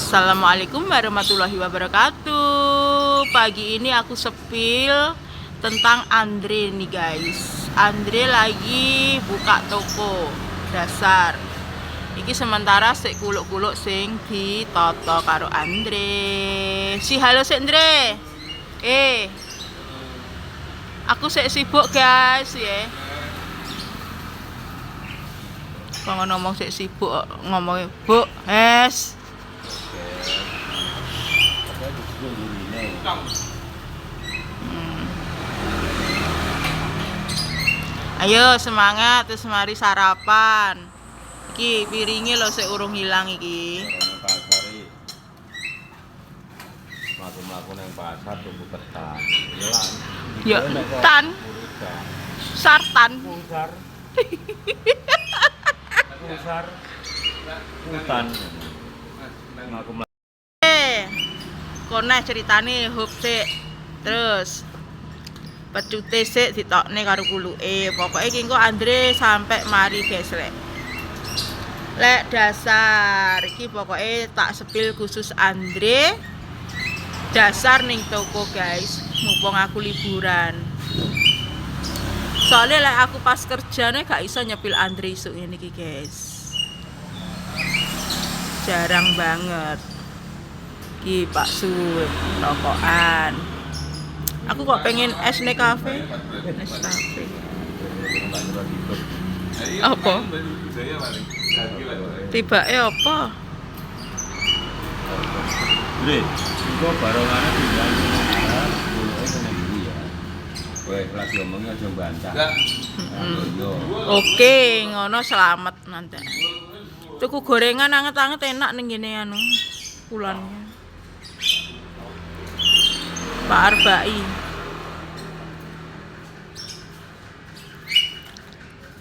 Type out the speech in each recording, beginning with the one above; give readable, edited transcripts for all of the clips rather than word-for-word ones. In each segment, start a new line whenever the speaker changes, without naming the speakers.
Assalamualaikum warahmatullahi wabarakatuh. Pagi ini aku sepil tentang Andre nih guys. Andre lagi buka toko dasar. Iki sementara sik kuluk-kuluk sing ditata karo Andre. Si halo sik Andre. Aku sik sibuk guys ya. Kalau ngomong sik sibuk ngomong Bu, es. Ayo semangat terus mari sarapan. Iki piringe lho sik urung hilang iki.
Mlaku-mlaku nang pasar tuku ketan. Hilang.
Ya tan. Sartan.
Pusar. Pusar. Hutan. Mlaku-mlaku.
Koneh ceritane hub sik. Terus pecute sik ditokne karo kuluke. Pokoke iki engko Andre sampai mari guys lek dasar iki pokoke tak sepil khusus Andre dasar ning toko guys. Mumpung aku liburan. Soalnya lek aku pas kerjane gak iso nyepil Andre isuk ngene iki guys. Jarang banget. Ki Pak Su rokokan. Aku kok pengen es Nescafe. Nescafe. Apa? Tibake apa?
Bre, iku barongane tinggal kuluke kena iki ya. Kowe lagi omongnya aja bantah. Yo.
Oke, ngono selamat nanti. Tuku gorengan anget-anget enak ning ngene anu. Pulannya. Pak Arbai.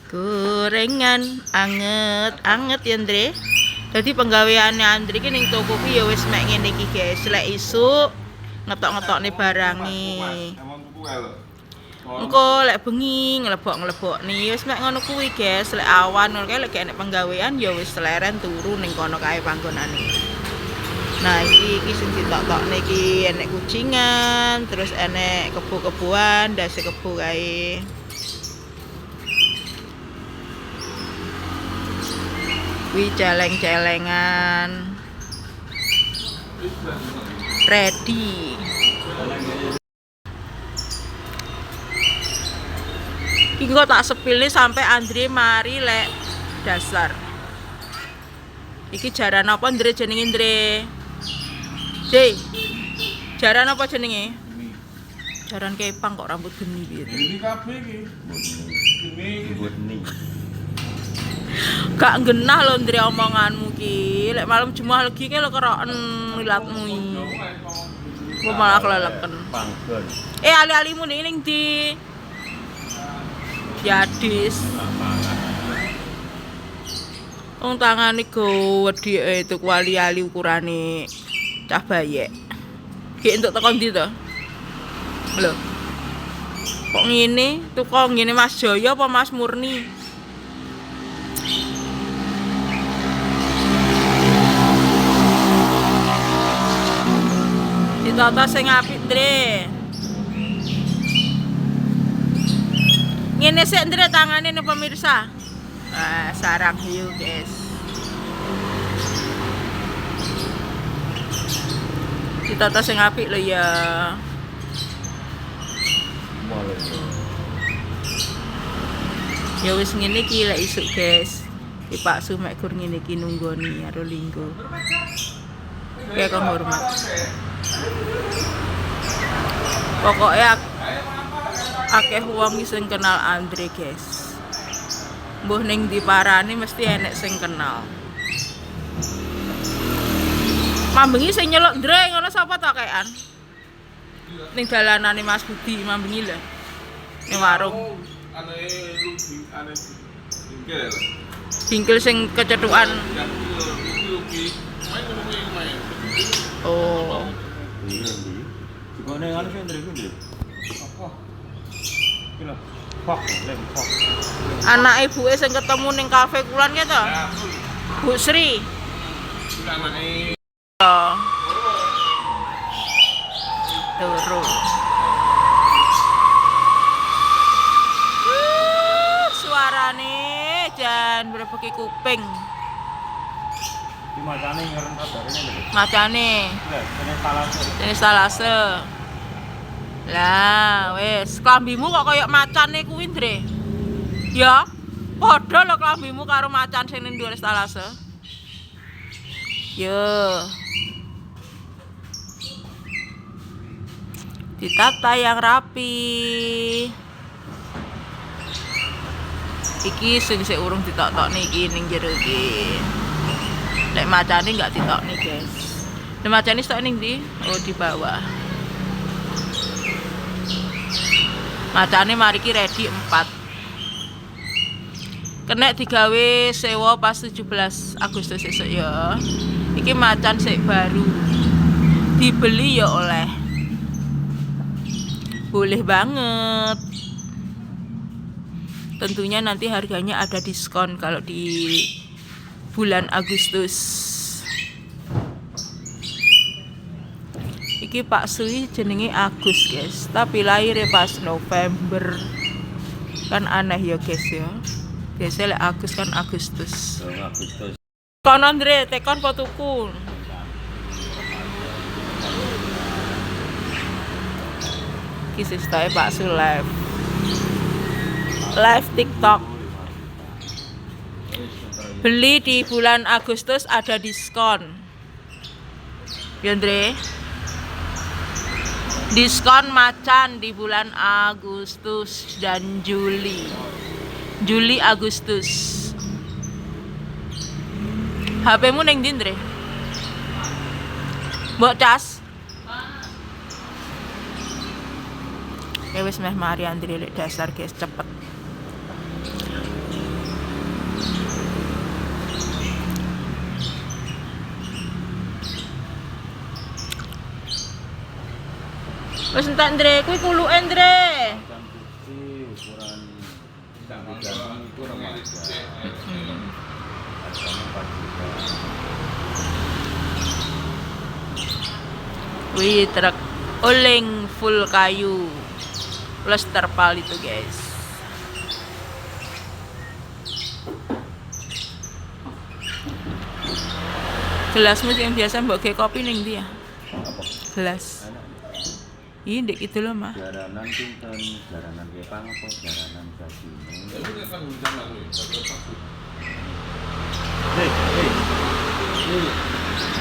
Gorengan anget-anget ya Andre. Jadi penggaweane Andre ki ning toko ki ya wis mek ngene iki guys. Lek isuk ngetok-ngetokne barange. Engko lek bengi nglebok-nglebokne wis mek ngono kuwi guys. Lek awan ngono kae lek enek penggawean ya wis leren turu ning kono kae panggonane. Nah iki sing ditok-tokne iki enek kucingan, terus enek kebo-keboan, dase kebo kae. Kuwi celeng-celengan. Ready. Iki kok tak sepilne sampai Andre mari lek dasar. Iki jaran apa Andre jenenge Andre? Jaran apa jenenge? Jaran kepang kok rambut geni piye to?
Ini kabeh iki.
Geni.
Gak genah lho Andre omonganmu ki. Lek malam Jumat legi ki lho keroken wilatmu iki. Kok malah keleleken.
Panggon.
Ali-alimu ning ndi? Yadis. Wong tangane gedhe itu wali-ali ukurane cah bayek. Ki entuk tekan ndi to? Lho. Kok ngene? Tuku ngene Mas Jaya apa Mas Murni? Ditata sing apik, Ndre. Ngene sik Ndre tangane nih pemirsa. Nah, sarang hiu guys. Ditata sing apik lho ya. Ya wis ngene iki lek isuk guys. Ki Pak Su mek gur ngene iki nunggoni karo linggo. Ya kang hormat. Pokoknya akeh wong sing kenal Andre guys. Mbuh ning diparani mesti enek sing kenal. Mambengi sing nyeluk Ndre ngono sapa ta kaean? Ning dalanane Mas Budi mambengi lho. Ning warung. Bingkil sing kecethukan. Oh.
Sikone ngono sing Ndre kuwi. Apa? Iki lho. Fok, lem fok.
Anak ibuke sing ketemu ning kafe kulan ya to? Bu Sri.
Anake
Turu. Suarane jan berbeki kuping.
Iki macane ngeren kabarane lho.
Macane
Lah,
jenis talase. Lah, wis klambimu kok koyo macane kuwi, Ndre. Ya, padha lho klambimu karo macan sing ning dhuwur talase. Yo. Ditata yang rapi. Iki sing sik urung ditok-tokne iki ning jero iki. Lek macane enggak ditokne, guys. Lek macane stok ning ndi? Oh, di bawah. Macane mari ki ready 4. Kena digawe sewa pas 17 Agustus esuk ya. Iki macan sik baru. Dibeli ya oleh. Boleh banget. Tentunya nanti harganya ada diskon kalau di bulan Agustus. Iki Pak Sui jenenge Agus, guys. Tapi lahirnya pas November. Kan aneh ya, guys ya. Biasanya Agus kan Agustus.
Agustus.
Kon Andre, tekon po tuku. Iki sistemnya Pak Su live TikTok. Beli di bulan Agustus ada diskon. Ya Andre. Diskon macan di bulan Agustus dan Juli. Juli Agustus. HP-mu ning ndi, Ndre? Mbok cas. Ya wis meh mari Andre lek dasar guys cepet. Wis entek Ndre, kuwi kuluke Ndre.
Ukuran ukuran itu remaja.
Wih, truk oleng full kayu plus terpal itu guys. Gelasmu yang biasa mbok ge kopi ning ndi ya? Gelas. Ini dek itu loh mah.
Jaranan pinten, jaranan kepang apa jaranan kasino. Hei.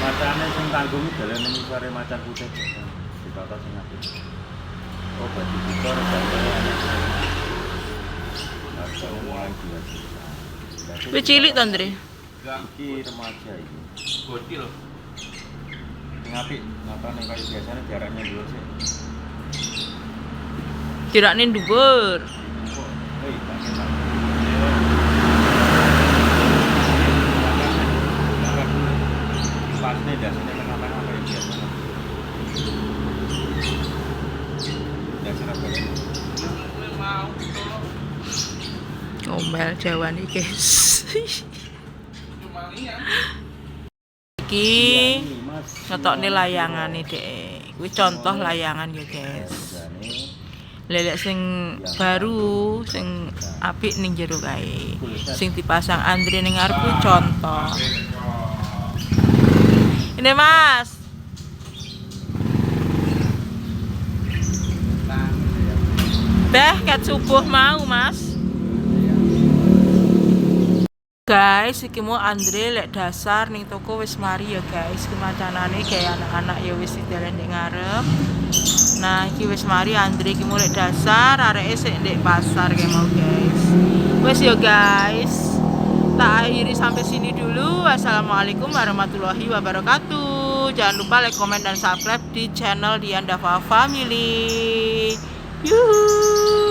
Macane sing tanggung dalan ning sore macan putih. Ditata sing apik. Oh, baju dikor gambar anak. Harga mulai 2 juta.
Wis cilik to, Ndre?
Iki remaja iki. Bocil. Sing apik, ngapa ning kaya biasane jaraknya dhuwur sih.
Jarakne dhuwur.
Hei, pasnya dasarnya tengah-tengah kayak biasa. Dasar apa ya?
Ngomel Jawa nih guys. Iki ngetokne layangane dek. Kuwi contoh layangan ya guys. Lelek sing baru sing apik ning jero kae. Sing dipasang Andre ning ngarep kuwi contoh. Ini Mas. Beh, ket subuh mau Mas. Guys, iki mau Andre lek dasar ning toko wis mari ya guys. Kemacanane kayak anak-anak ya wis dalan ning ngarep. Nah, iki wis mari Andre iki mulai dasar, areke sik ndek pasar kayak mau guys. Wis ya guys. Tak akhiri sampai sini dulu. Wassalamualaikum warahmatullahi wabarakatuh. Jangan lupa like, comment, dan subscribe di channel Dian Dava Family. Yuhuu.